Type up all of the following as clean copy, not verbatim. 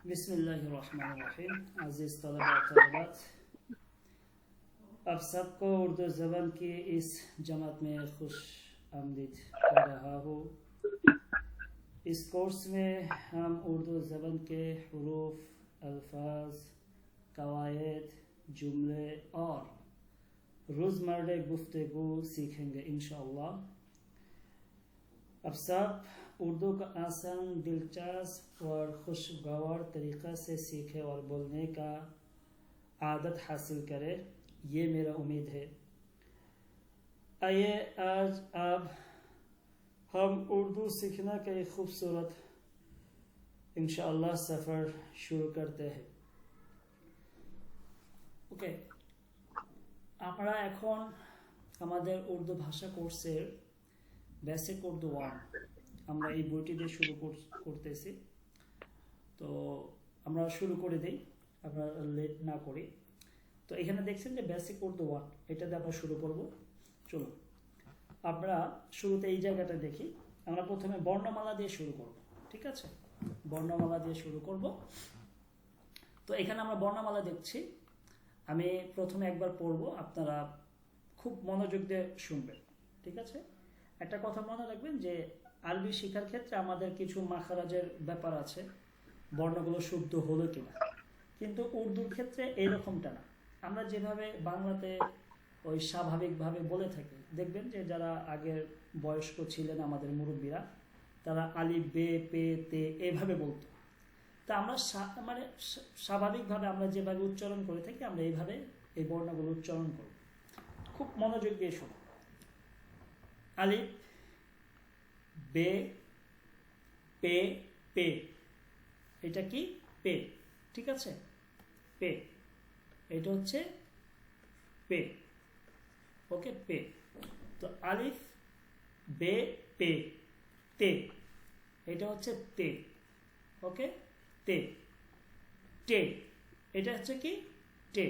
बिस्मिल्लाहिर्रहमानिर्रहीम। अज़ीज़ तलबा व तलबात, आप सबको उर्दू ज़बान की इस जमात में खुश आमदीद कर रहा हूँ। इस कोर्स में हम उर्दू ज़बान के हुरूफ, अल्फाज, कवायद, जुमले और रोज़मर्रा गुफ्तगू सीखेंगे इंशाअल्लाह। अब सब उर्दू का आसान, दिलचस्प और खुशगवार तरीक़ा से सीखे और बोलने का आदत हासिल करे, ये मेरा उम्मीद है। आइए आज अब हम उर्दू सीखने का एक खूबसूरत इंशाअल्लाह सफ़र शुरू करते हैं। ओके, আমরা এখন আমাদের উর্দু ভাষা কোর্সের বেসিক উর্দু 1 আমরা এই বইটি দিয়ে শুরু করতেছি। তো আমরা শুরু করে দেই, আমরা লেট না করি। তো এখানে দেখছেন যে বেসিক উর্দু 1, এটা দিয়ে আমরা শুরু করব। চলো আমরা শুরুতে এই জায়গাটা দেখি। আমরা প্রথমে বর্ণমালা দিয়ে শুরু করব, ঠিক আছে? বর্ণমালা দিয়ে শুরু করব। তো এখানে আমরা বর্ণমালা দেখছি। আমি প্রথমে একবার পড়ব, আপনারা খুব মনোযোগ দিয়ে শুনবেন, ঠিক আছে? একটা কথা মনে রাখবেন যে আরবি শেখার ক্ষেত্রে আমাদের কিছু মাখারাজের ব্যাপার আছে, বর্ণগুলো শুদ্ধ হলো কিনা। কিন্তু উর্দুর ক্ষেত্রে এরকমটা না। আমরা যেভাবে বাংলাতে ওই স্বাভাবিকভাবে বলে থাকি, দেখবেন যে যারা আগের বয়স্ক ছিলেন আমাদের মুরব্বীরা, তারা আলিফ, বে, পে, তে এভাবে বলতো। তা আমরা মানে স্বাভাবিকভাবে আমরা যেভাবে উচ্চারণ করে থাকি, আমরা এইভাবে এই বর্ণগুলো উচ্চারণ করব। খুব মনোযোগ দিয়ে শোনো। আলিফ, বে, পে, পে, এটা কি? পে, ঠিক আছে? পে, এটা হচ্ছে পে। ওকে, পে। তো আলিফ, বে, পে, তে, এটা হচ্ছে তে। ওকে, তে। টে, এটা হচ্ছে কি? টে,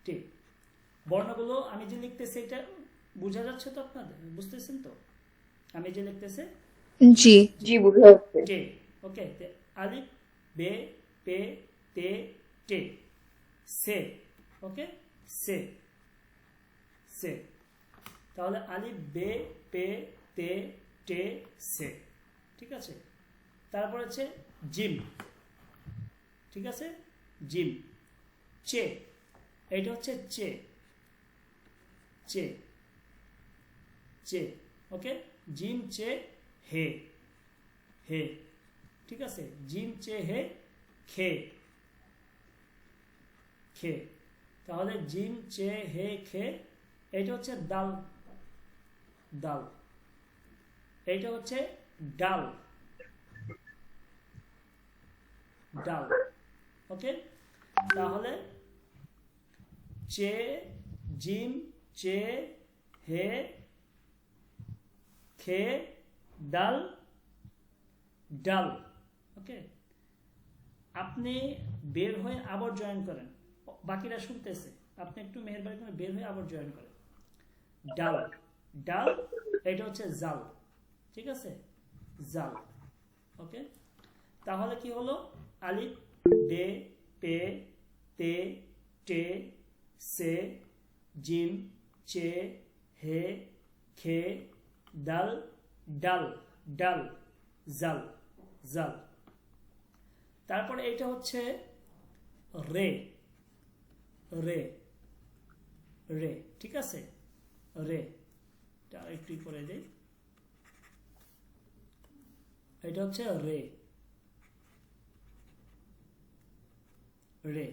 টে। বর্ণগুলো আমি যে লিখতেছি এটা বোঝা যাচ্ছে তো আপনাদের? বুঝতেছেন তো আমি যে লিখতেছি? জি জি, বুঝা যাচ্ছে। টে, ওকে। আলিফ, বে, পে, তে, টে, সে। ওকে, সে, সে। তাহলে আলিফ, বে, পে, তে, টে, সে, ঠিক আছে? তারপর হচ্ছে জিম, ঠিক আছে? জিম। চে, এটা হচ্ছে চে, চে, চে। ওকে, জিম, চে, হে, হে, ঠিক আছে? জিম, চে, হে, খে, খে। তাহলে জিম, চে, হে, খে। এটা হচ্ছে দাল, দাল। এটা হচ্ছে ডাল, ডাল। ওকে, তাহলে চে, জিম, চে, হে, খে, ডাল, ডাল। ওকে, আপনি বের হয়ে আবার জয়েন করেন, বাকিরা শুনতেছে। আপনি একটু মেহেরবানি করে বের হয়ে আবার জয়েন করেন। ডাল, ডাল। এটা হচ্ছে জাল, ঠিক আছে? জাল। ওকে, তাহলে কি হলো? আলিফ, বে, পে, তে, টে, সে, জিম, চে, হে, খে, দাল, ডাল, ডাল, জাল, জাল। তারপরে এটা হচ্ছে রে, রে, রে, ঠিক আছে? রে, একটু করে দেই। এটা হচ্ছে রে, রে।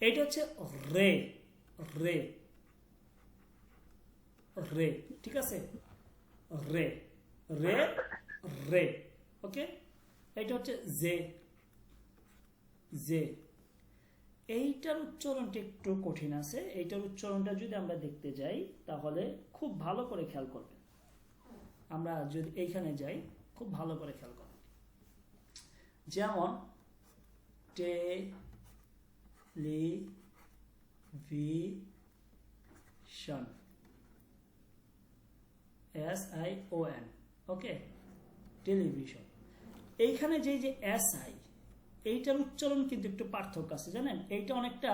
এটা হচ্ছে রে, রে, রে, ঠিক আছে? রে, রে, রে। ওকে, এটা হচ্ছে জে, জে। এইটার উচ্চারণটা একটু কঠিন আছে। এইটার উচ্চারণটা যদি আমরা দেখতে যাই তাহলে খুব ভালো করে খেয়াল করবেন। আমরা যদি এইখানে যাই, খুব ভালো করে খেয়াল করবেন। যেমন টেলিভিশন, SION, ওকে, টেলিভিশন। এইখানে যে এস আই, এইটার উচ্চারণ কিন্তু একটু পার্থক্য আছে জানেন। এইটা অনেকটা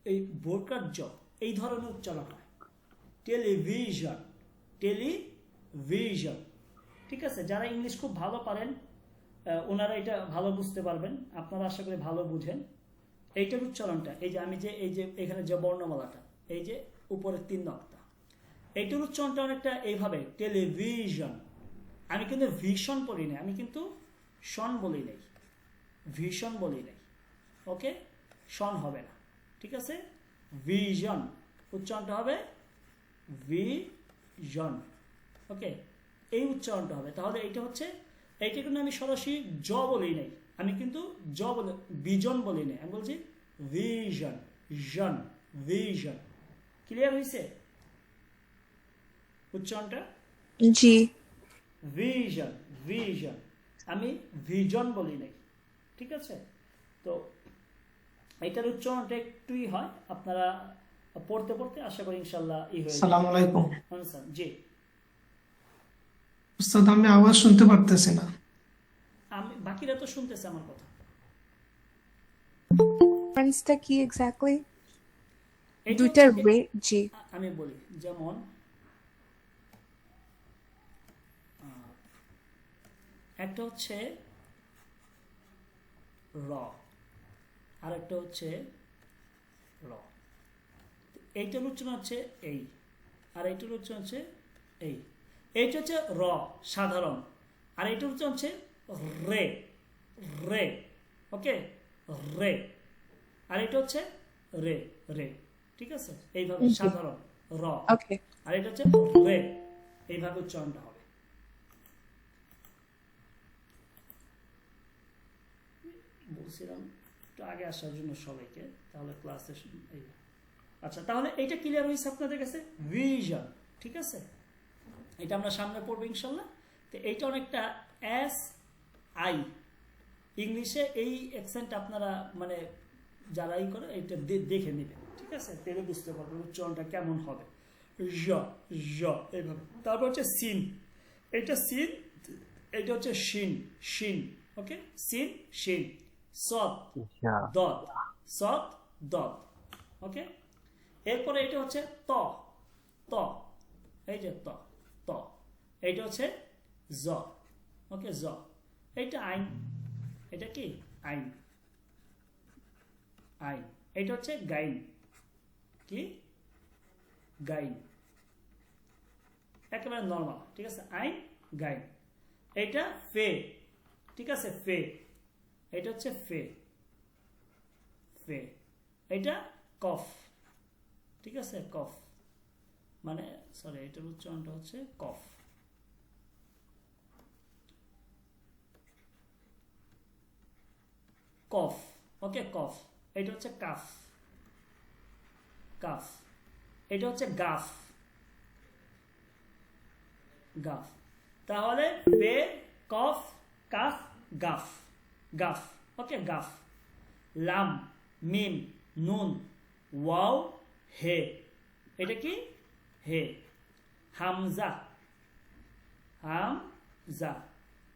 এই বোরকার জ এই ধরনের উচ্চারণ হয়। টেলিভিশন, টেলিভিশন, ঠিক আছে। যারা ইংলিশ খুব ভালো পারেন ওনারা এটা ভালো বুঝতে পারবেন, আপনারা আশা করি ভালো বুঝেন। এইটার উচ্চারণটা এই যে আমি যে এই যে এখানে যে বর্ণমালাটা এই যে উপরের 3 নক্তা, এইটার উচ্চারণটা অনেকটা এইভাবে টেলিভিশন। আমি কিন্তু ভীষণ বলি নাই, আমি কিন্তু শন বলি নাই, ভীষণ বলি নাই। ওকে, শন হবে না, ঠিক আছে। ভিশন উচ্চারণটা হবে ভিশন। ওকে, এই উচ্চারণটা হবে। তাহলে এইটা হচ্ছে, এইটা কিন্তু আমি সরাসরি জ বলি নাই, আমি কিন্তু জ বলে বিজন বলি নাই, আমি বলছি ভিশন, জন, ভিশন। ক্লিয়ার হয়েছে উচ্চারণটা? জি। ভিশন, ভিশন, আমি ভিজন বলি নাই, ঠিক আছে। তো এটার উচ্চারণটা একটুই হয়, আপনারা পড়তে পড়তে আশা করি ইনশাল্লাহ ই হয়ে যাবে। আসসালামু আলাইকুম জি, উস্তাদ, আমি আওয়াজ শুনতে পারতেছি না। আমি বাকিরা তো শুনতেছে আমার কথা। ডিফারেন্সটা কি এক্স্যাক্টলি? এটা দুইটার হচ্ছে- ওয়ে। জি। আমি বলি, যেমন একটা হচ্ছে র, আর একটা হচ্ছে র। এইটার উচ্চারণ হচ্ছে এই, আর এইটার উচ্চারণ হচ্ছে এই। এইটা হচ্ছে র সাধারণ, আর এইটার উচ্চারণ হচ্ছে রে, রে। ওকে, রে। আর এটা হচ্ছে রে, রে, ঠিক আছে। এইভাবে সাধারণ র, ওকে। আর এটা হচ্ছে রে, এইভাবে উচ্চারণটা হবে। বলছিলাম একটু আগে আসার জন্য সবাইকে, তাহলে ক্লাসে আচ্ছা, তাহলে এইটা ক্লিয়ার হয়েছে আপনাদের কাছে? ভিশন, ঠিক আছে। এটা আমরা সামনে পড়বো ইনশাল্লাহ। তো এইটা অনেকটা এস আই, ইংলিশে এই অ্যাকসেন্ট আপনারা মানে যারাই করে এটা দেখে নেবেন, ঠিক আছে, তাহলে বুঝতে পারবেন উচ্চারণটা কেমন হবে। জ, জ, এইভাবে। তারপর হচ্ছে সিন, এটা সিন, এটা হচ্ছে শিন, শিন। ওকে, সিন, শিন। সৎ, দত, সৎ, দত। ওকে, এরপরে এটা হচ্ছে ত, ত, এই যে ত, ত। এইটা হচ্ছে জ। ওকে, জ। এইটা আইন, এটা কি আইন, আইন। এটা হচ্ছে গাইন, কি গাইন, একেবারে নর্মাল, ঠিক আছে। আইন, গাইন। এটা ফে, ঠিক আছে, ফে। এটা হচ্ছে ফে, ফে। এটা কফ, ঠিক আছে, কফ, মানে সরি এটার উচ্চারণটা হচ্ছে কফ। কফ, ওকে, কফ। এটা হচ্ছে কাফ, কাফ। এটা হচ্ছে গাফ, গাফ। তাহলে বে, কফ, কাফ, গাফ, গাফ। ওকে, গাফ। লাম, মিম, নুন, ওয়াও, হে। এটা কি হে। হামজা, হামজা।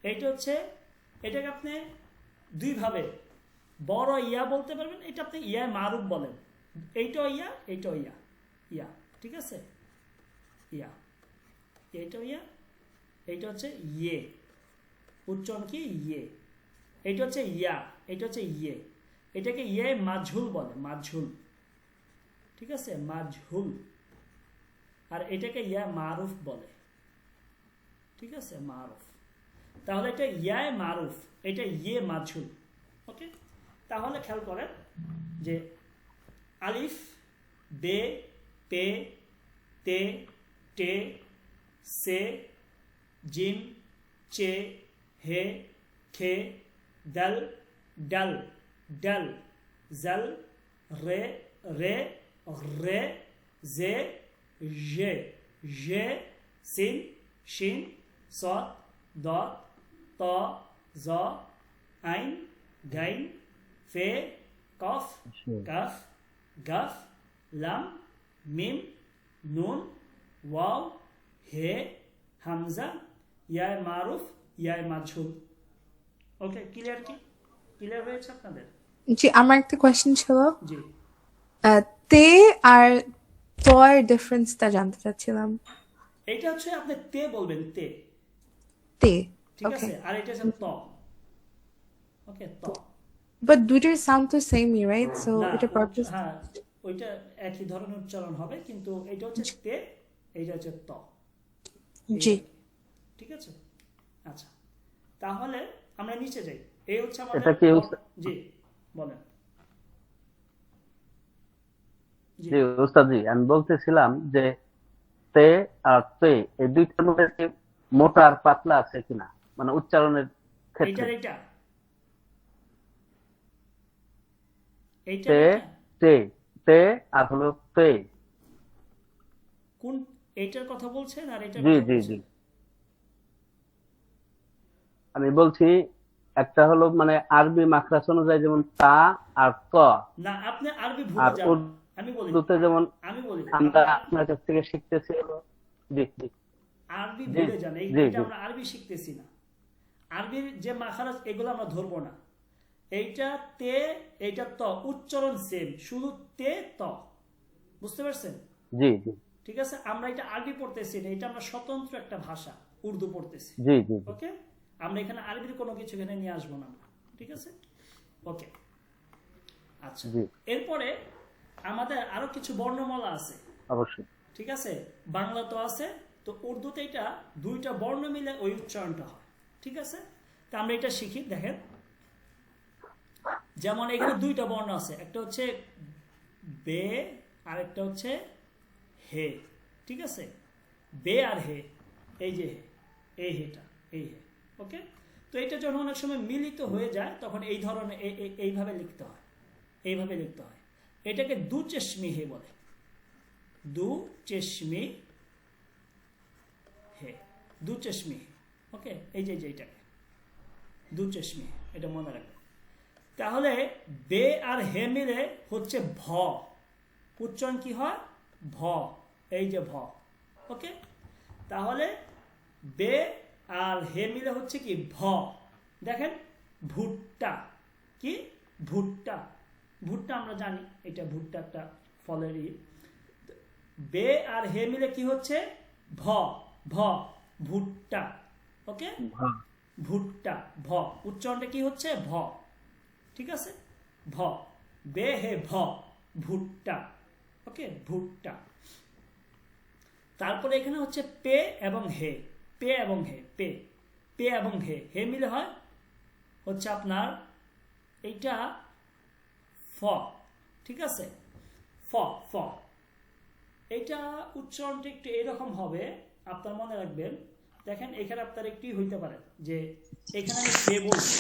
এটা হচ্ছে, এটাকে আপনি দুইভাবে বড় ইয়া বলতে পারবেন, এটা আপনি ইয়া মারুফ বলেন। এইটাও ইয়া, এইটাও ইয়া, ইয়া, ঠিক আছে, ইয়া, এইটাও ইয়া। এইটা হচ্ছে ইয়ে, উচ্চারণ কি ইয়ে। এইটা হচ্ছে ইয়া, এটা হচ্ছে ইয়ে। এটাকে ইয়ে মাজহুল বলে, মাজহুল, ঠিক আছে, মাজহুল। আর এটাকে ইয়া মারুফ বলে, ঠিক আছে, মারুফ। তাহলে এটা ইয়া মারুফ, এটা ইয়ে মাজহুল। ওকে, তাহলে খেয়াল করেন যে আলিফ, বে, পে, তে, টে, সে, জিম, চে, হে, খে, দল, ডল, ডল, জল, রে, রে, রে, জে, জে, জে, সিন, শিন, সৎ, দত, ত, জ, আইন, গাইন, ফে, কফ, কাফ, গাফ, লাম, মিম, নুন, ওয়াও, হে, হামজা, ইয়া মারুফ, ইয়ায় মাঝুল। ওকে, ক্লিয়ার কি? ক্লিয়ার হয়েছে আপনাদের? জি, আমার একটা কোয়েশ্চেন ছিল। জি, তে আর তর ডিফারেন্সটা জানতে চাচ্ছিলাম। এইটা হচ্ছে আপনি তে বলবেন, তে, তে। ঠিক ওকে। আছে, আর এটা হচ্ছে ত। ওকে, ত। বাট দুইটার সাউন্ড তো সেমই, রাইট? সো না, এটা পারপাস। হ্যাঁ, ওইটা একই ধরনের উচ্চারণ হবে, কিন্তু এটা হচ্ছে তে, এইটা হচ্ছে ত। এই জি। আর কি। ঠিক আছে, আচ্ছা, তাহলে আমরা নিচে যাই। এই হচ্ছে আমাদের এটা কি জি, বলেন। জি, জি উস্তাদ জি, আমি বলতেছিলাম যে তে আর তে এই দুইটার মধ্যে কি মোটা আর পাতলা আছে কিনা, মানে উচ্চারণের ক্ষেত্রে। এইটা এইটা তে এইটা তে তে আর হলো তে। কোন, এইটার কথা বলছেন আর এটার জি কথা জি জি, বলছেন? আমি বলছি একটা হলো মানে আরবি মাখরাজ অনুযায়ী যেমন তা আর ত, না, আপনি আরবি আর ভুলে যান। আমি বলি, উর্দুতে যেমন আমি বলি, আমরা আপনি আপনার কাছ থেকে শিখতেছি হলো। জি জি আরবি জি ভুলে যান। জি এটা জি আমরা আরবি শিখতেছি না। আরবির যে মাখারাজ এগুলো আমরা ধরবো না। এইটা তে, এইটা ত, উচ্চারণ সেম, শুধু তে ত। বুঝতে পারছেন? জি জি ঠিক আছে, আমরা এটা আরবি পড়তেছি না, এটা আমরা স্বতন্ত্র একটা ভাষা উর্দু পড়তেছি। জি জি জি ওকে, আমরা এখানে আরবির কোনো কিছু এখানে নিয়ে আসবো না আমরা। ঠিক আছে, ওকে, আচ্ছা। জি এরপরে আমাদের আরো কিছু বর্ণমালা আছে। অবশ্যই। ঠিক আছে, বাংলা তো আছে, তো উর্দুতে এটা দুইটা বর্ণ মিলে ওই উচ্চারণটা হয়। ঠিক আছে, তা আমরা এটা শিখি। দেখেন, যেমন এখানে দুইটা বর্ণ আছে, একটা হচ্ছে বে আর একটা হচ্ছে হে। ঠিক আছে, বে আর হে, এই যে হে, এই হেটা, এই হে। ওকে, তো এটা যখন অনেক সময় মিলিত হয়ে যায় তখন এই ধরনের এইভাবে লিখতে হয়, এইভাবে লিখতে হয়। এটাকে দু চেশমি হে বলে, দু চেশমি হে, দু চেশমি হে। ওকে, এই যে এইটাকে দু চেশমি হে, এটা মনে রাখবে। তাহলে বে আর হে মিলে হচ্ছে ভ, উচ্চারণ কি হয়? ভ, এই যে ভ। ওকে, তাহলে বে আর হে মিলে হচ্ছে কি? ভ। দেখেন, ভুট্টা, কি? ভুট্টা। ভুট্টা আমরা জানি এটা ভুট্টা একটা ফলেরই। বে আর হে মিলে কি হচ্ছে? ভ, ভ, ভুট্টা। ওকে, হ্যাঁ, ভুট্টা, ভ, উচ্চারণটা কি হচ্ছে? ভ। ঠিক আছে, ভ, বে হে ভ, ভুট্টা। ওকে, ভুট্টা। তারপরে এখানে হচ্ছে পে এবং হে, পে এবং হে, পে, পে এবং হে, হে মিলে হয় হচ্ছে আপনার এইটা ফ। ঠিক আছে, ফ, ফ। এইটা উচ্চারণটা একটু এরকম হবে, আপনার মনে রাখবেন। দেখেন, এখানে আপনার একটি হইতে পারে যে এখানে আমি ফে বলছি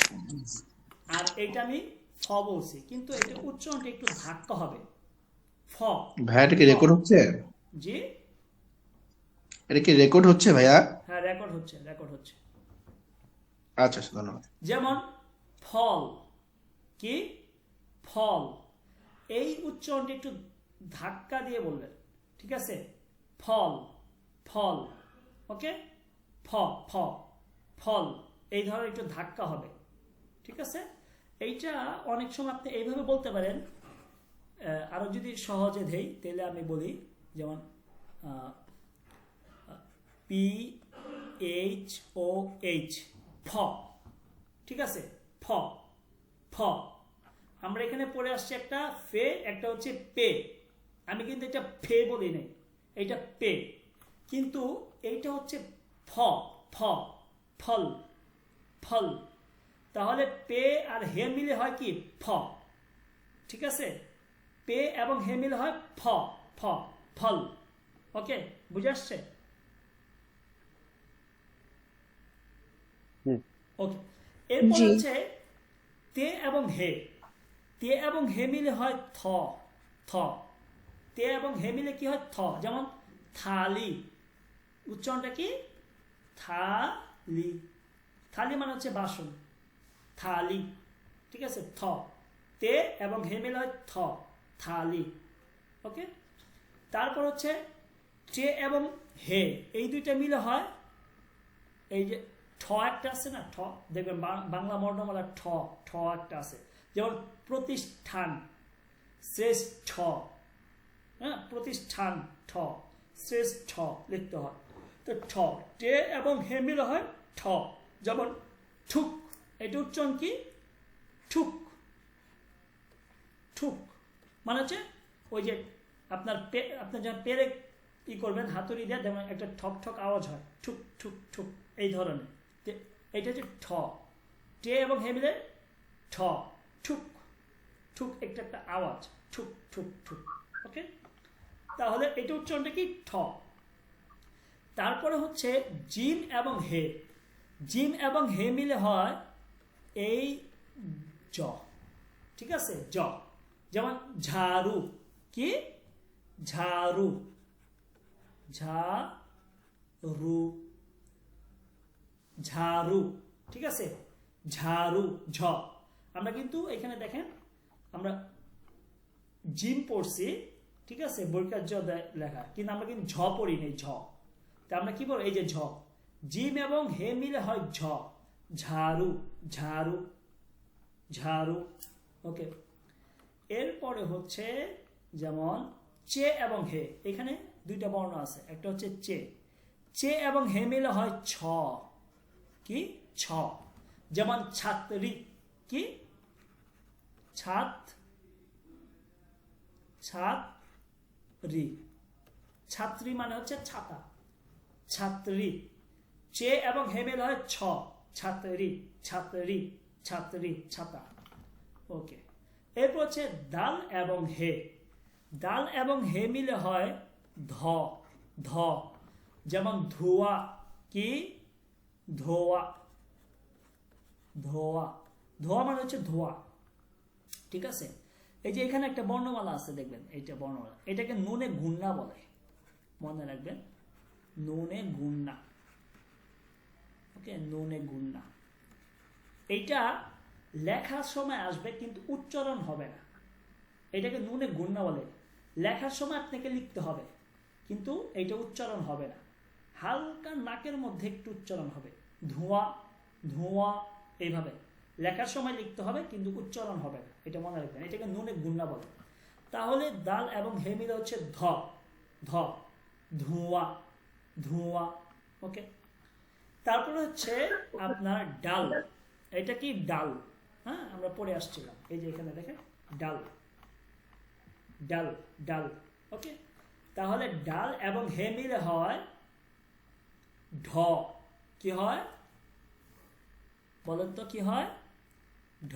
আর এটা আমি ফ বলছি, কিন্তু এটা উচ্চারণটা একটু ধাক্কা হবে, ফ, ভাইয়া এটা কি ফ। রেকর্ড হচ্ছে? জি, এটা কি রেকর্ড হচ্ছে ভাইয়া? হ্যাঁ, রেকর্ড হচ্ছে, রেকর্ড হচ্ছে। আচ্ছা আচ্ছা, ধন্যবাদ। যেমন ফল, কি? ফল, এই উচ্চারণটা একটু ধাক্কা দিয়ে বলবেন। ঠিক আছে, ফল, ফল। ওকে, ফ, ফ, ফল, এই ধরনের একটু ধাক্কা হবে। ঠিক আছে, এইটা অনেক সময় আপনি এইভাবে বলতে পারেন। আরো যদি সহজে দেই তাহলে আমি বলি, যেমন পি এইচ ও এইচ, ফ। ঠিক আছে, ফ, ফ। আমরা এখানে পড়ে আসছে একটা ফে, একটা হচ্ছে পে। আমি কিন্তু এটা ফে বলি নাই, এটা পে, কিন্তু এইটা হচ্ছে ফ, ফ, ফল, ফল। তাহলে পে আর হে মিলে হয় কি? ফ। ঠিক আছে, পে এবং হে মিলে হয় ফ, ফ, ফল। ওকে, বুঝে আসছে? জি ওকে, এরপর জি। হচ্ছে তে এবং হে, তে এবং হে মিলে হয় থ, থ। তে এবং হে মিলে কি হয়? থ। যেমন থালি, উচ্চারণটা কি? থালি, থালি মানে হচ্ছে বাসন, থালি। ঠিক আছে, থ, তে এবং হে মিলে হয় থ, থালি। ওকে, তারপর হচ্ছে টে এবং হে, এই দুইটা মিলে হয় এই যে ঠ একটা আছে না, ঠ দেখবেন বাংলা বর্ণমালা ঠ ঠ একটা আছে, যেমন প্রতিষ্ঠান, শ্রেষ্ঠ, হ্যাঁ প্রতিষ্ঠান ঠ, শ্রেষ্ঠ লিখতে হয়। তো ঠ, টে এবং হে মিলে হয় ঠ, যেমন ঠুক, এটা উচ্চারণ কি ঠুক, ঠুক মানে হচ্ছে ওই যে আপনার আপনার যখন পেরে ই করবেন হাতুড়ি দিয়ে, যেমন একটা ঠক ঠক আওয়াজ হয়, ঠুক ঠুক ঠুক এই ধরনের। এটা হচ্ছে ঠ, টে এবং হে মিলে ঠ, ঠুক ঠুক একটা একটা আওয়াজ, ঠুক ঠুক ঠুক। ওকে, তাহলে এটা উচ্চারণটা কি ঠ। তারপরে হচ্ছে জিম এবং হে, জিম এবং হে মিলে হয় এই জ, ঠিক আছে জ, যেমন ঝাড়ু, কি ঝাড়ু, ঝাড়ু, ঝাড়ু, ঠিক আছে ঝাড়ু ঝ। আমরা কিন্তু এখানে দেখেন আমরা জিম পড়ছি, ঠিক আছে বৈকার জ লেখা, কিন্তু আমরা কিন্তু ঝ পড়ি নেই, ঝ। তা আমরা কি বলবো, এই যে ঝ, জিম এবং হে মিলে হয় ঝ, ঝাড়ু, ঝাড়ু, ঝাড়ু। ওকে, এরপরে হচ্ছে যেমন চে এবং হে, এখানে দুইটা বর্ণ আছে, একটা হচ্ছে চে, চে এবং হে মিলে হয় ছ, কি ছ, যেমন ছাত্রী, কি ছাত্রী, ছাত্রী মানে হচ্ছে ছাতা, ছাত্রী, চে এবং হে মিলে হয় ছ, ছাত্রী, ছাত্রী, ছাত্রী, ছাতা। ওকে, এরপর হচ্ছে দাল এবং হে, দাল এবং হে মিলে হয় ধ, ধ, যেমন ধোয়া, কি ধোয়া, ধোয়া, ধোয়া মানে হচ্ছে ধোয়া, ঠিক আছে। এই যে এখানে একটা বর্ণমালা আছে দেখবেন, এইটা বর্ণমালা, এটাকে নুনে গুন্না বলে, মনে রাখবেন নুনে গুন্না। ওকে, নুনে গুন্না, এইটা লেখার সময় আসবে কিন্তু উচ্চারণ হবে না, এটাকে নুনে গুন্না বলে। লেখার সময় আপনাকে লিখতে হবে কিন্তু এইটা উচ্চারণ হবে না, হালকা নাকের মধ্যে একটু উচ্চারণ হবে, ধোঁয়া, ধোঁয়া, এইভাবে লেখার সময় লিখতে হবে কিন্তু উচ্চারণ হবে না, এটা মনে রাখবেন, এটাকে নুনে গুন্না বলে। তাহলে দাল এবং হে মিলে হচ্ছে ধ, ধ, ধোঁয়া, ধোঁয়া। ওকে, তারপরে হচ্ছে আপনার ডাল, এটা কি ডাল, হ্যাঁ আমরা পড়ে আসছিলাম, এই যে এখানে দেখেন ডাল, ডাল, ডাল। ওকে, তাহলে ডাল এবং হে মিলে হয় ঢ, কি হয় বলেন তো কি হয়, ঢ,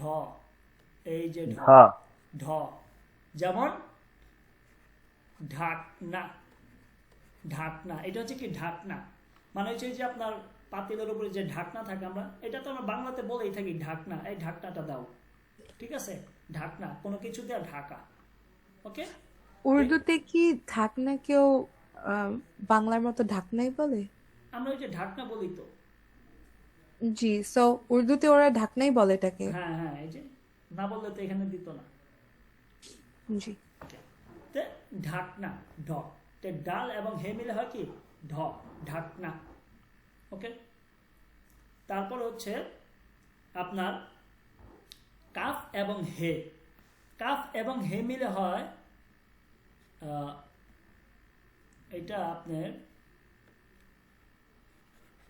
এই যে ঢ, ঢ, যেমন ঢাকনা, ঢাকনা, এটা হচ্ছে কি ঢাকনা মানে হচ্ছে যে আপনার পাতিলের উপরে যে ঢাকনা থাকে, আমরা এটা তো আমরা বাংলাতে বলেই থাকি ঢাকনা, এই ঢাকনাটা দাও, ঠিক আছে ঢাকনা, কোনো কিছু দিয়ে ঢাকা। ওকে, উর্দুতে কি ঢাকনাকেও বাংলার মতো ঢাকনাই বলে? আমরা ওই যে ঢাকনা বলি তো, জি, সো উর্দুতে ওরা ঢাকনাই বলে এটাকে। হ্যাঁ হ্যাঁ, এই যে না বললে তো এখানে দিত না। জি, তে ঢাকনা ঢ, তে ডাল এবং হে মিলে হয় কি ঢ, ঢাকনা। ওকে, তারপর হচ্ছে আপনার কাফ এবং হে, কাফ এবং হে মিলে হয় এটা আপনার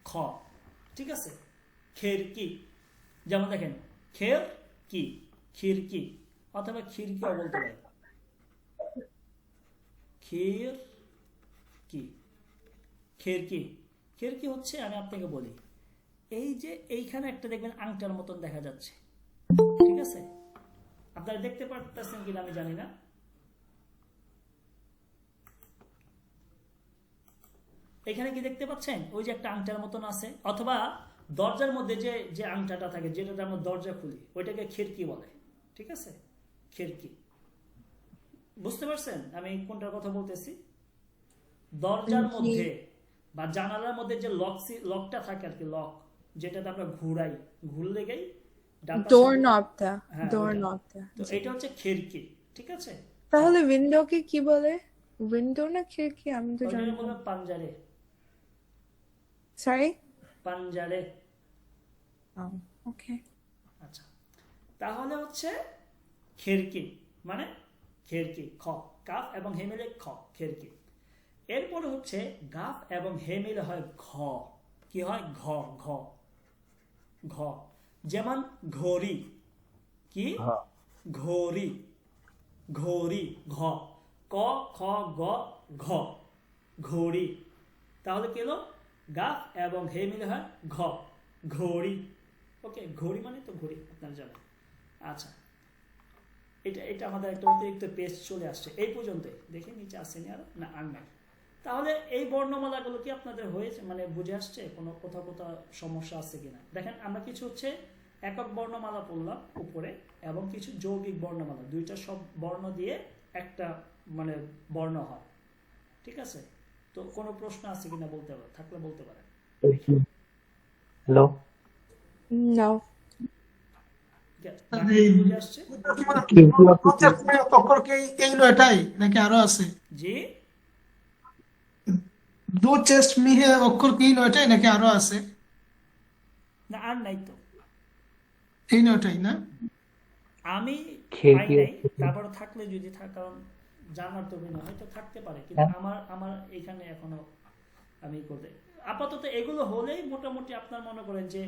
খ, ঠিক আছে খেরকি, যেমন দেখেন খের কি, খিরকি, অথবা খিরকিও বলতে পারে, খির কি, খেরকি, খেরকি হচ্ছে আমি আপনাকে বলি, এই যে এইখানে একটা দেখবেন আংটার মতন দেখা যাচ্ছে, ঠিক আছে আপনারা দেখতে পারতেছেন কিনা আমি জানি না, এখানে কি দেখতে পাচ্ছেন ওই যে একটা আংটার মতন আছে, অথবা দরজার মধ্যে যে যে আংটাটা থাকে যেটাতে আমরা দরজা খুলি ওইটাকে খিরকি বলে, ঠিক আছে খিরকি, বুঝতে পারছেন আমি কোনটার কথা বলতেছি। দরজার মধ্যে বা জানালার মধ্যে যে লকটা থাকে আর কি, লক যেটাতে আমরা ঘুরাই, ঘুরলে গেই ডোর নবটা, হ্যাঁ, ডোর ওটা। নবটা। তো এটা হচ্ছে খিরকি, ঠিক আছে। তাহলে উইন্ডোকে কি বলে? উইন্ডো না খিড়কি? আমি তো ওইটাকে জানি বলে না। পাঞ্জারে, সরি, পাঞ্জারে, Oh, okay. আচ্ছা, তাহলে হচ্ছে খেরকি মানে খেরকি, খ, কাফ এবং হে মিলে খ, খেরকি। এরপরে হচ্ছে গাফ এবং হে মিলে হয় ঘ, কি হয় ঘ, ঘ, ঘ, যেমন ঘড়ি, কি ঘ। ঘড়ি, ঘড়ি, ঘ, ক, খ, গ, ঘ, ঘড়ি। তাহলে কি হলো, গাফ এবং হে মিলে হয় ঘ, ঘড়ি। ওকে, ঘড়ি মানে তো ঘড়ি, আপনারা জানেন। আচ্ছা, এটা এটা আমাদের একটা অতিরিক্ত পেজ চলে আসছে এই পর্যন্তই। দেখে নিচে আসেনি আর না, আর নাই। তাহলে এই বর্ণমালাগুলো কি আপনাদের হয়েছে, মানে বুঝে আসছে, কোনো কোথাও কোথাও সমস্যা আছে কিনা? দেখেন, আমরা কিছু হচ্ছে একক বর্ণমালা পড়লাম উপরে, এবং কিছু যৌগিক বর্ণমালা, দুইটা সব বর্ণ দিয়ে একটা মানে বর্ণ হয়, ঠিক আছে? তো কোনো প্রশ্ন আছে কিনা বলতে পারে, থাকলে বলতে পারেন। Hello, No. বুঝে আসছে? অক্ষর কি এইগুলো এটাই নাকি আরো আছে? জি, দু চেস্ট মিহে অক্ষর কি এটাই নাকি আরো আছে? না আর নাই তো, এই ওটাই না? আমি পাই নাই। তারপরে থাকলে যদি কারণ জানার তো না, হয়তো থাকতে পারে, কিন্তু আমার এখানে এখনো আমি করতে আপাতত এগুলো হলেই মোটামুটি আপনার মনে করেন যে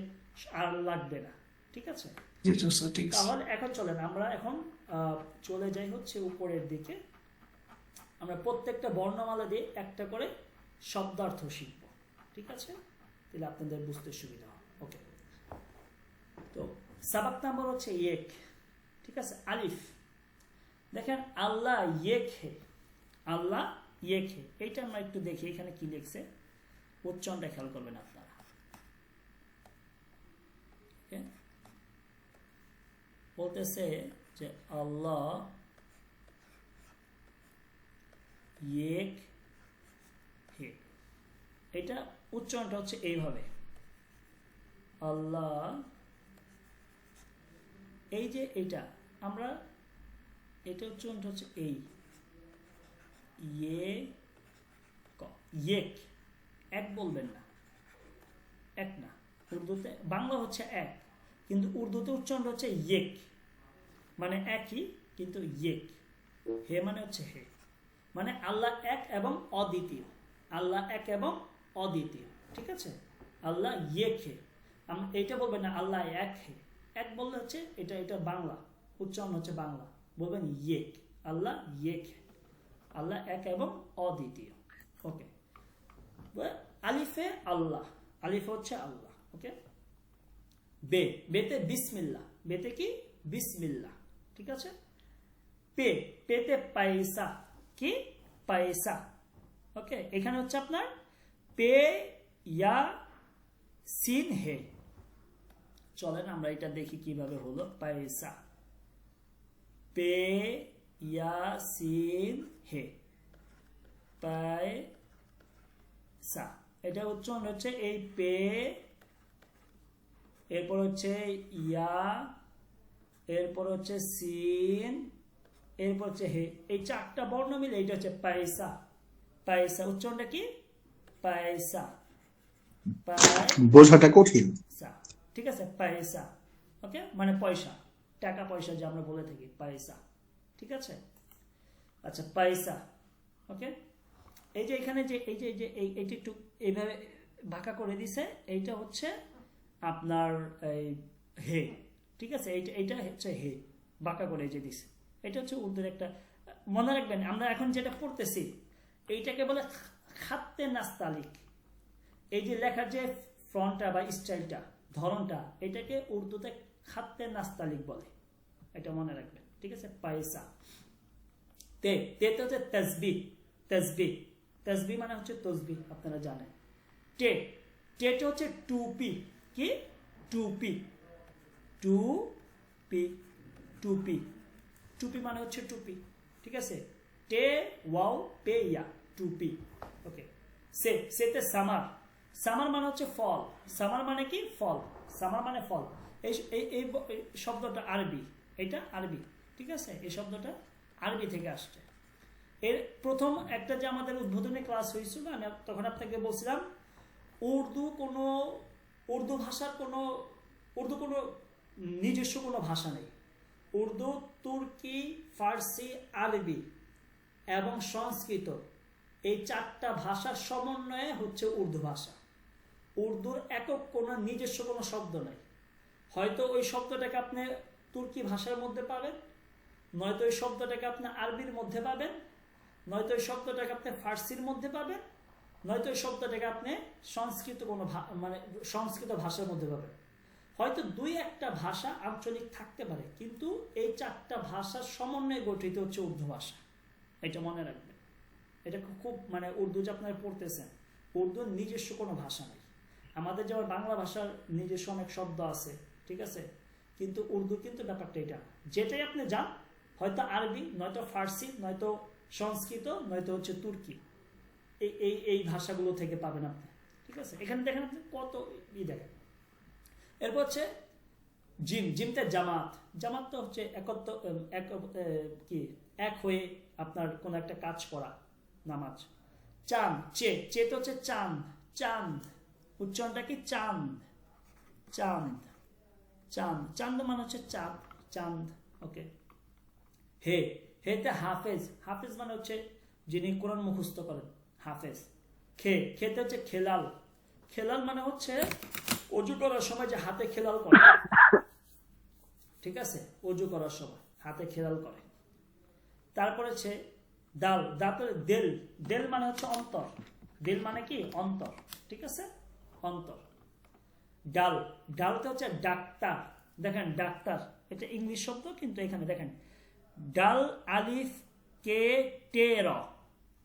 আর লাগবে না, ঠিক আছে? জি স্যার, ঠিক আছে। তাহলে এখন চলেন আমরা এখন চলে যাই হচ্ছে উপরের দিকে। আমরা প্রত্যেকটা বর্ণমালা দিয়ে একটা করে শব্দার্থ শিখব, ঠিক আছে? তাহলে আপনাদের বুঝতে সুবিধা হবে। ওকে, তো সাবাক নাম্বার হচ্ছে এক, ঠিক আছে? আলিফ। দেখেন, আল্লাহ ইয়েক হে, আল্লাহ ইয়েক হে, এইটা আমরা একটু দেখি এখানে কি লিখছে, উচ্চারণটা খেয়াল করবেন আপনারা। Okay? বলতেছে যে আল্লাহ ইয়েক হে, এটা উচ্চারণটা হচ্ছে এইভাবে, আল্লাহ। এই যে এটা আমরা, এটা উচ্চারণটা হচ্ছে এই ইয়ে ক, ইয়েক, এক বলবেন না, এক না। উর্দুতে, বাংলা হচ্ছে এক, কিন্তু উর্দুতে উচ্চারণটা হচ্ছে ইয়েক, মানে একই কিন্তু ইয়েক। হে মানে হচ্ছে হে, মানে আল্লাহ এক এবং অদ্বিতীয়, আল্লাহ এক এবং অদ্বিতীয়, ঠিক আছে? আল্লাহ ইয়েক হে, এইটা বলবেন না আল্লাহ এক হে, এক বললে হচ্ছে এটা, এটা বাংলা উচ্চারণ হচ্ছে বাংলা, বলবেন ইয়েক, আল্লাহ ইয়েক হে, আল্লাহ এক এবং অদ্বিতীয়। ওকে, আলিফে আল্লাহ, আলিফে হচ্ছে আল্লাহ। ওকে, বে, বেতে বিসমিল্লাহ, বেতে কি বিসমিল্লাহ, ঠিক আছে? পে, পেতে পয়সা, কি পয়সা। ওকে, এখানে হচ্ছে আপনার পে ইয়া সিন হে। চলেন আমরা এটা দেখি কিভাবে হলো, পয়সা, পে ইয়া সিন হে, পয়সা। এটা উচ্চারণ হচ্ছে এই পে, এরপর হচ্ছে ইয়া, এরপর হচ্ছে সিন, এরপর হচ্ছে হে, এই চারটা বর্ণ মিলে এটা হচ্ছে পয়সা, পয়সা। উচ্চারণটা কি পয়সা, বোঝাটা কঠিন। পয়সা, ঠিক আছে? পয়সা, ওকে, মানে পয়সা, টাকা পয়সা যে আমরা বলে থাকি, পয়সা, ঠিক আছে? আচ্ছা, পয়সা। ওকে, এই যে এখানে যে এই যে এইটা একটু এইভাবে বাঁকা করে দিছে, এইটা হচ্ছে আপনার এই হে, ঠিক আছে? এইটা হচ্ছে হে, বাঁকা করে যে দিছে, এটা হচ্ছে উর্দুর একটা, মনে রাখবেন আমরা এখন যেটা পড়তেছি এইটাকে বলে খাত্তে নাস্তালিক। এই যে লেখার যে ফ্রন্টটা বা স্টাইলটা, ধরনটা, এটাকে উর্দুতে খাত্তে নাস্তালিক বলে, এটা মনে রাখবেন, ঠিক আছে? পয়সা। তে, তেতে হচ্ছে তসবিহ, তসবিহ, তসবিহ মানে হচ্ছে তসবিহ, আপনারা জানেন। টে, টেটা হচ্ছে টুপি, কি টুপি, টুপি, টুপি, টুপি মানে হচ্ছে টুপি, ঠিক আছে? টে ওয়াও পে ইয়া, টুপি। ওকে, সে, সেতে সামার, সামার মানে হচ্ছে ফল, সামার মানে কি ফল, সামার মানে ফল। এই এই শব্দটা আরবি, এটা আরবি, ঠিক আছে? এই শব্দটা আরবি থেকে আসছে। এর প্রথম একটা যে আমাদের উদ্বোধনী ক্লাস হয়েছিল, আমি তখন আপনাকে বলছিলাম উর্দু ভাষার কোনো উর্দু কোনো নিজস্ব কোনো ভাষা নেই। উর্দু, তুর্কি, ফার্সি, আরবি এবং সংস্কৃত, এই 4টা ভাষার সমন্বয়ে হচ্ছে উর্দু ভাষা। উর্দুর একক কোনো নিজস্ব কোনো শব্দ নেই। হয়তো ওই শব্দটাকে আপনি তুর্কি ভাষার মধ্যে পাবেন, নয়তো ওই শব্দটাকে আপনি আরবির মধ্যে পাবেন, নয়তো ওই শব্দটাকে আপনি ফার্সির মধ্যে পাবেন, নয়তো ওই শব্দটাকে আপনি সংস্কৃত কোনো মানে সংস্কৃত ভাষার মধ্যে পাবেন। হয়তো 2-1টা ভাষা আঞ্চলিক থাকতে পারে, কিন্তু এই 4টা ভাষার সমন্বয়ে গঠিত হচ্ছে উর্দু ভাষা। এটা মনে রাখবেন। এটা খুব মানে উর্দু যে আপনারা পড়তেছেন, উর্দুর নিজস্ব কোনো ভাষা নেই। আমাদের যেমন বাংলা ভাষার নিজস্ব অনেক শব্দ আছে, ঠিক আছে, কিন্তু উর্দু কিন্তু ব্যাপারটা এটা, যেটাই আপনি যান, হয়তো আরবি, নয়তো ফার্সি, নয়তো সংস্কৃত, নয়তো হচ্ছে তুর্কি, এই এই এই ভাষাগুলো থেকে পাবেন আপনি, ঠিক আছে। এখানে দেখেন আপনি কত দেখেন। এরপর হচ্ছে জিম, জিমতে জামাত, জামাত তো হচ্ছে এক হয়ে আপনার কোন একটা কাজ করা, নামাজ। চাঁদ, চে তো হচ্ছে চাঁদ, চাঁদ উচ্চারণটা কি চাঁদ, চাঁদ, চাঁদ, চাঁদ মানে হচ্ছে চাঁদ, চাঁদ, ওকে। হেতে হাফেজ, হাফেজ মানে হচ্ছে যিনি কোরআন মুখস্থ করেন, হাফেজ। খেতে হচ্ছে খেলাল, খেলাল মানে হচ্ছে অজু করার সময় যে হাতে খেলাল করে, ঠিক আছে, অজু করার সময় হাতে খেলাল করে। তারপরে হচ্ছে দাল, তারপরে দেল, দেল মানে হচ্ছে অন্তর, দেল মানে কি অন্তর, ঠিক আছে, অন্তর। ডাল, ডালতে হচ্ছে ডাক্তার, দেখেন ডাক্তার এটা ইংলিশ শব্দ, কিন্তু এখানে দেখেন ডাল আলিফ কে টে র,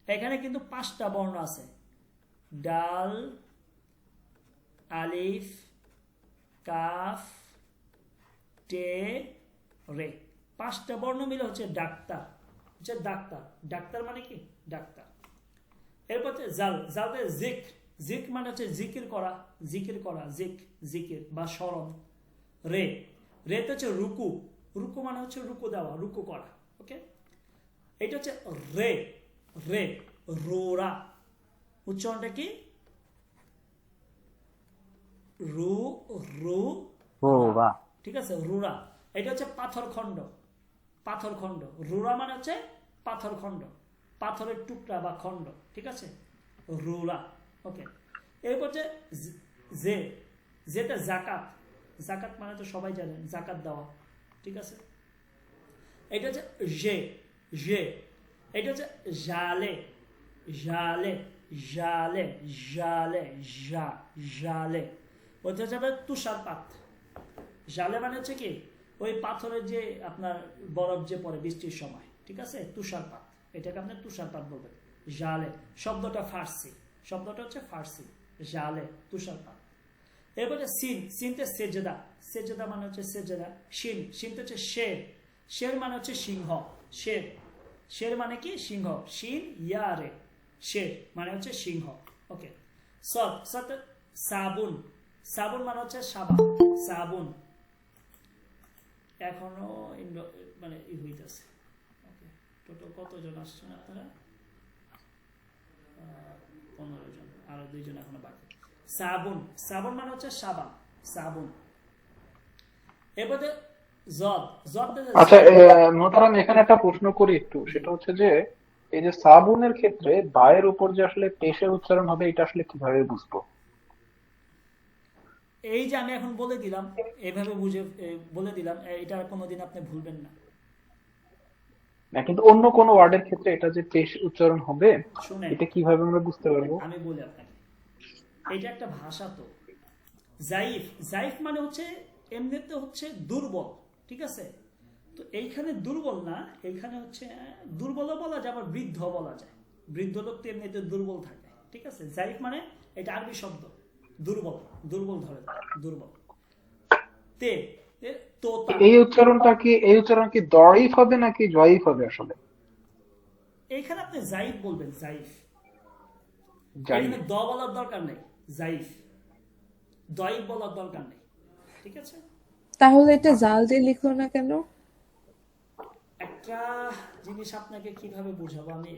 এখানে কিন্তু 5টা বর্ণ আছে, ডাল আলিফ কাফ টে রে, 5টা বর্ণ মিলে হচ্ছে ডাক্তার, হচ্ছে ডাক্তার, ডাক্তার মানে কি ডাক্তার। এরপর হচ্ছে জাল, জালতে জিক, জিক মানে হচ্ছে জিকির করা, জিকির করা, জিকির বা স্মরণ। রেতে হচ্ছে রুকু, রুকু মানে হচ্ছে রুকু দেওয়া, রুকু করা, ওকে। এটা হচ্ছে রে, রোরা, উচ্চারণটা কি রু, ঠিক আছে, রুরা। এটা হচ্ছে পাথর খণ্ড, পাথর খণ্ড, রুরা মানে হচ্ছে পাথর খণ্ড, পাথরের টুকরা বা খণ্ড, ঠিক আছে, রুরা, ওকে। এরপর যেটা জাকাত, জাকাত মানে তো সবাই জানেন জাকাত দেওয়া, ঠিক আছে। এটা হচ্ছে এটা হচ্ছে জালে, জালে, জালে, জালে, জালে, ওইটা হচ্ছে আপনার তুষারপাত। জালে মানে হচ্ছে কি ওই পাথরের যে আপনার বরফ যে পড়ে বৃষ্টির সময়, ঠিক আছে, তুষারপাত, এটাকে আপনি তুষারপাত বলবেন, জালে। শব্দটা ফার্সি, শব্দটা হচ্ছে ফার্সি, জালে, তুষারপাত। এরপরে সিন, সিনতে সেজদা, সেজদা মানে হচ্ছে সেজদা। শিনতে হচ্ছে শের, শের মানে হচ্ছে সিংহ, শের, শের মানে কি সিংহ, শিন ইয়ারে, শের মানে হচ্ছে সিংহ, ওকে। সাবুন, সাবুন মানে হচ্ছে সাবান, সাবুন, এখনো মানে হইতেছে, ওকে। টোটাল কতজন আসছেন আপনারা? 15 জন, আরো 2 জন এখনো বাকি। সাবুন, সাবুন মানে হচ্ছে সাবান, সাবুন। এরপরে আচ্ছা মোহতারাম, এখানে একটা প্রশ্ন করি একটু, সেটা হচ্ছে যে এই যে সাবুনের ক্ষেত্রে বায়ের উপর যে আসলে পেশের উচ্চারণ হবে, এটা আসলে কিভাবে বুঝবো? এই যে আমি এখন বলে দিলাম, এভাবে বুঝে বলে দিলাম, এটা কোনোদিন আপনি ভুলবেন না। না, কিন্তু অন্য কোন ওয়ার্ডের ক্ষেত্রে এটা যে পেশ উচ্চারণ হবে, শুনেন, এটা কিভাবে আমরা বুঝতে পারবো? আমি বলি আপনাকে, এটা একটা ভাষা তো। জাইফ, জাইফ মানে হচ্ছে এমনিতে হচ্ছে দুর্বল, ঠিক আছে, তো এইখানে দুর্বল না, এইখানে হচ্ছে দুর্বলও বলা যায়, আবার বৃদ্ধ বলা যায়, বৃদ্ধ লোক তো এমনিতে দুর্বল থাকে, ঠিক আছে। জাইফ মানে এটা আরবি শব্দ, দুর্বল, দুর্বল ধরে, দুর্বল। তোতা, এই উচ্চারণ কি দয়ীফ হবে নাকি জয়ীফ হবে আসলে? এইখানে আপনি জাইফ বলবেন, জাইফ, জাইফ, এখানে দ বলার দরকার নেই, জাইফ, দয়ীফ বলার দরকার নেই, ঠিক আছে। তাহলে এটা জাল দিয়ে লিখলো না কেন? একটা জিনিস আপনাকে কিভাবে বুঝাবো আমি,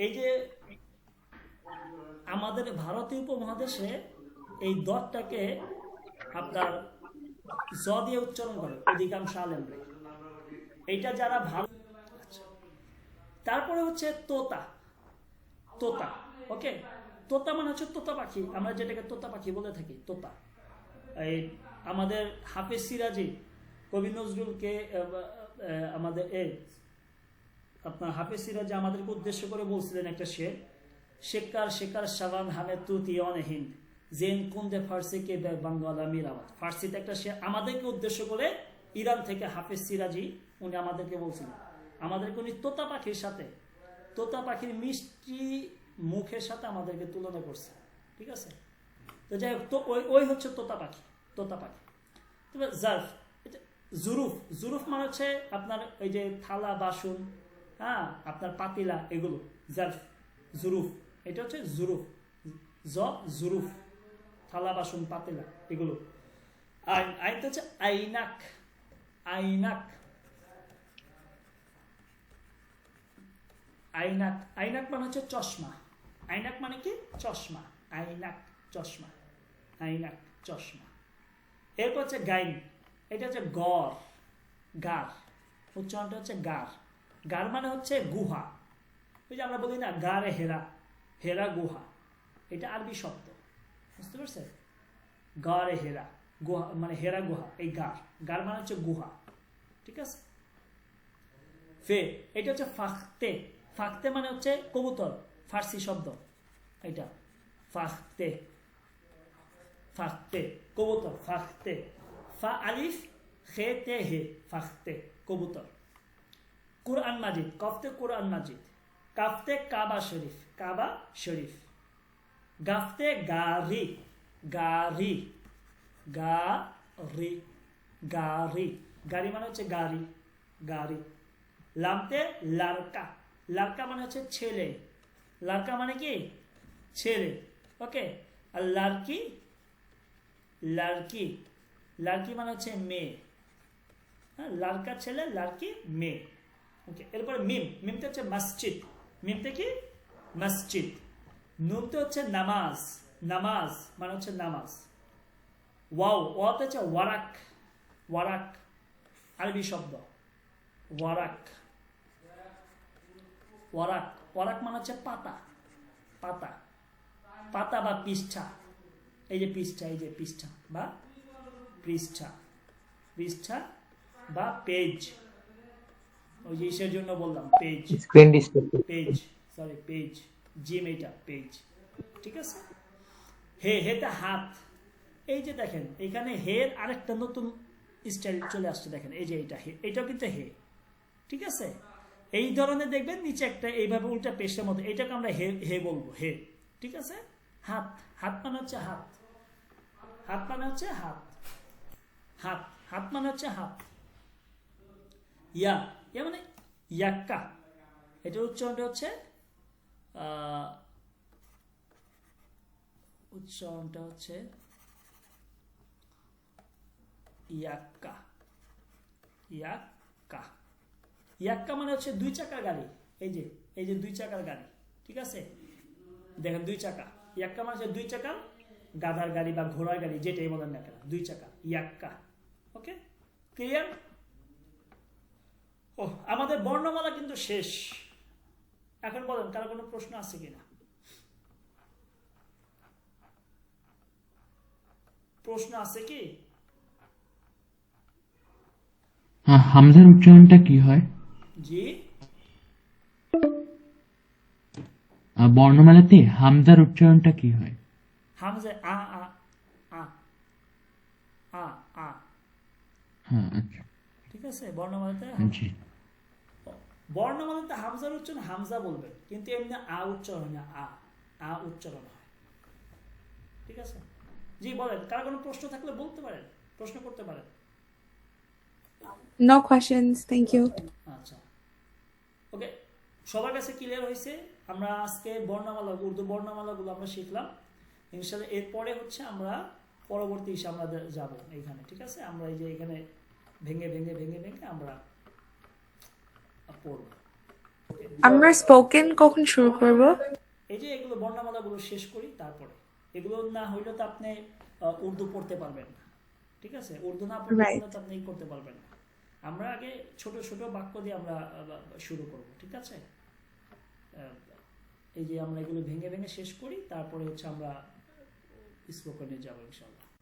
এই যে আমাদের ভারতীয় উপমহাদেশে এই দরটাকে আপনার জ দিয়ে উচ্চারণ করে অধিকাংশ আলেমরা। এটা যারা ভালো। আচ্ছা। তারপরে হচ্ছে তোতা। তোতা, ওকে। তোতা মানে হচ্ছে তোতা পাখি, আমরা যেটাকে তোতা পাখি বলে থাকি, তোতা। এই আমাদের হাফেজ সিরাজি কবি নজরুলকে আমাদের আপনার হাফেজ সিরাজি আমাদেরকে উদ্দেশ্য করে বলছিলেন একটা শের, শেকার শেকার শাবান হামে তুতি অনহিন জেন কুন্দে ফার্সি কে বাঙ্গালা মিরাওয়াত। ফার্সিতে একটা শের আমাদেরকে উদ্দেশ্য করে ইরান থেকে হাফেজ সিরাজি উনি আমাদেরকে বলছিলেন, আমাদেরকে উনি তোতা পাখির সাথে, তোতা পাখির মিষ্টি মুখের সাথে আমাদেরকে তুলনা করছে, ঠিক আছে। তো যাই হোক, তো ওই হচ্ছে তোতা পাখি, তোতা পাখি। তবে জার্ফ, জুরুফ, জুরুফ মানে হচ্ছে আপনার ওই যে থালা বাসন, হ্যাঁ, আপনার পাতিলা, এগুলো জার্ফ, জুরুফ। এটা হচ্ছে জুরুফ, জুরুফ, থালা বাসন পাতিলা এগুলো। আর আরেকটা হচ্ছে আইনাক। আইনাক, আইনাক, আইনাক মানে হচ্ছে চশমা। আইনাক মানে কি? চশমা। আইনাক, চশমা। আইনাক, চশমা। এরপর হচ্ছে গাইন। এটা হচ্ছে গড়, গার, উচ্চারণটা হচ্ছে গার। গার মানে হচ্ছে গুহা। ওই যে আমরা বলি না গারে হেরা, হেরা গুহা, এটা আরবি শব্দ, বুঝতে পারছেন? গারে হেরা, গুহা মানে হেরা গুহা, এই গার, গার মানে হচ্ছে গুহা, ঠিক আছে। ফে, এটা হচ্ছে ফাখতে। ফাখতে মানে হচ্ছে কবুতর, ফার্সি শব্দ এটা, ফাখতে, ফাখতে, কবুতর, ফাখতে। ফা আলিফ খে তে হে, ফাখতে, কবুতর। কুরআন মাজিদ, কফতে কুরআন মাজিদ। কাফতে কাবা শরীফ, কাবা শরীফ। গাফতে গারি, গারি, গারি, গারি, গাড়ি মানে হচ্ছে গাড়ি, গাড়ি। লামতে লারকা, লারকা মানে হচ্ছে ছেলে, লারকা মানে কি? ছেলে, ওকে। আর লারকি, লারকি, লারকি মানে হচ্ছে মেয়ে, হ্যাঁ, লারকা ছেলে, লারকি মেয়ে, ওকে। এরপরে মিম, মিমতে হচ্ছে মসজিদ, মিমতে কি? মসজিদ। নুনতে হচ্ছে নামাজ, নামাজ মানে হচ্ছে নামাজ। ওয়াও, ওয়াতে হচ্ছে ওয়ারাক, ওয়ারাক, আরবি শব্দ, ওয়ারাক, ওয়ারাক, ওয়ারাক মানে হচ্ছে পাতা, পাতা, পাতা বা পৃষ্ঠা। এই যে পৃষ্ঠা, এই যে পৃষ্ঠা বা পৃষ্ঠা, পৃষ্ঠা বা পেজ, ওই যে ইসের জন্য বললাম page, screen display, page, sorry page, gym, এটা পেজ, ঠিক আছে। হে, হেতে হাত। এই যে দেখেন এখানে হের আরেকটা নতুন স্টাইল চলে আসছে, দেখেন এই যে এটা হে, এটাও কিন্তু হে, ঠিক আছে। এই ধরনের দেখবেন নিচে একটা এইভাবে উল্টা পেশের মতো, এটাকে আমরা হে, হে বলবো, হে, ঠিক আছে। হাত, হাত মানে হচ্ছে হাত, হাত মানে হচ্ছে হাত, হাত, হাত মানে হচ্ছে হাত। ইয়া, ইয়া মানে ইয়াক্কা, এটার উচ্চারণটা হচ্ছে উচ্চারণটা হচ্ছে ইয়াক্কা, ইয়াক্কা, ইয়াক্কা মানে হচ্ছে দুই চাকার গাড়ি। এই যে, এই যে দুই চাকার গাড়ি, ঠিক আছে, দেখেন দুই চাকা। ইয়াক্কা মানে হচ্ছে দুই চাকার গাধার গাড়ি বা ঘোড়ার গাড়ি, যেটাই বলেন না কেন, দুই চাকা, ইয়াক্কা, ওকে, ক্লিয়ার। ও, আমাদের বর্ণমালা কিন্তু শেষ। এখন বলেন কারো কোনো প্রশ্ন আছে কিনা? প্রশ্ন আছে কি? হামজার উচ্চারণটা কি হয়? জি, বর্ণমালাতে হামজার উচ্চারণটা কি হয়? হামজা আ আ আ আ আ, হ্যাঁ, আচ্ছা, ঠিক আছে। বর্ণমালাতে জি। বর্ণমালাতে হামজার উচ্চারণ হামজা বলবেন, কিন্তু এমনি আ উচ্চারণ হয় না, আ, আ উচ্চারণ হয়, ঠিক আছে। জি বলেন, কার কোনো প্রশ্ন থাকলে বলতে পারেন, প্রশ্ন করতে পারেন। No questions, thank you. আচ্ছা, ওকে, সবার কাছে ক্লিয়ার হয়েছে? আমরা আজকে বর্ণমালা, উর্দু বর্ণমালাগুলো আমরা শিখলাম। ইনশাআল্লাহ এরপরে হচ্ছে আমরা পরবর্তী হিসেবে আমরা যাব এইখানে, ঠিক আছে। আমরা এই যে এখানে ভেঙে ভেঙে ভেঙে ভেঙে আমরা পড়ব। আমরা স্পোকেন কখন শুরু করব? এই যে এগুলো বর্ণমালাগুলো শেষ করি, তারপরে এগুলো না হইলে তো আপনি উর্দু পড়তে পারবেন না, ঠিক আছে, উর্দু না পড়লে Right. কিন্তু আপনি করতে পারবেন না। আমরা আগে ছোট ছোট বাক্য দিয়ে আমরা শুরু করব, ঠিক আছে। এই যে আমরা এগুলো ভেঙে ভেঙে শেষ করি, তারপরে হচ্ছে আমরা স্পোকেনে যাবো ইনশাআল্লাহ।